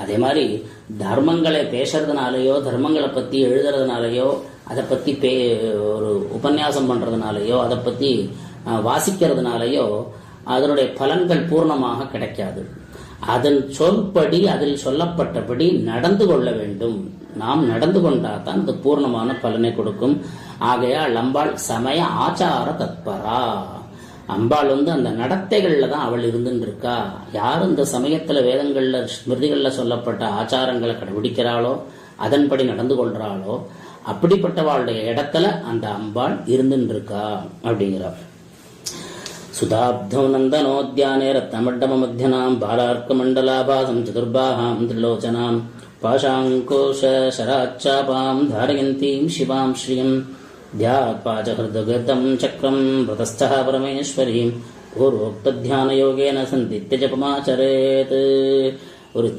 அதே மாதிரி தர்மங்களை பேசுறதுனாலயோ தர்மங்களை பற்றி எழுதுறதுனாலயோ அதை பற்றி ஒரு உபன்யாசம் பண்ணுறதுனாலையோ அதை பற்றி வாசிக்கிறதுனாலையோ அதனுடைய பலன்கள் பூர்ணமாக கிடைக்காது. அதன் சொல்படி அதில் சொல்லப்பட்டபடி நடந்து கொள்ள வேண்டும். நாம் நடந்து கொண்டால் தான் அது பூர்ணமான பலனை கொடுக்கும். ஆகையால் அம்பாள் சமய ஆச்சார தத்பரா. அம்பாள் அந்த நடத்தைகள்ல தான் அவள் இருந்துட்டு இருக்கா. யார் இந்த சமயத்துல வேதங்கள்ல ஸ்மிருதிகள்ல சொல்லப்பட்ட ஆச்சாரங்களை கடைபிடிக்கிறாளோ அதன்படி நடந்து கொள்றாளோ அப்படிப்பட்டவாளுடைய இடத்துல அந்த அம்பாள் இருந்துட்டு இருக்கா அப்படிங்கிறார். சுதாப்தோ நந்தனோத்யானே ரத்னமண்டப மத்தியனாம் பாலார்க்க மண்டலாபாசம் சதுர்பாஹாம் திரிலோச்சனாம் பாஷாங்கோஷ சராச்சாபாம் தாரயந்தீம் சிவாம் ஸ்ரீயம் த்யாத்பாஜஹர்தகதம் சக்ரம் விரதஸ்தः பரமேஸ்வரீம் பூர்வோக்த தியான யோகேன சந்தித்ய ஜபமாச்சரேத். ஒரு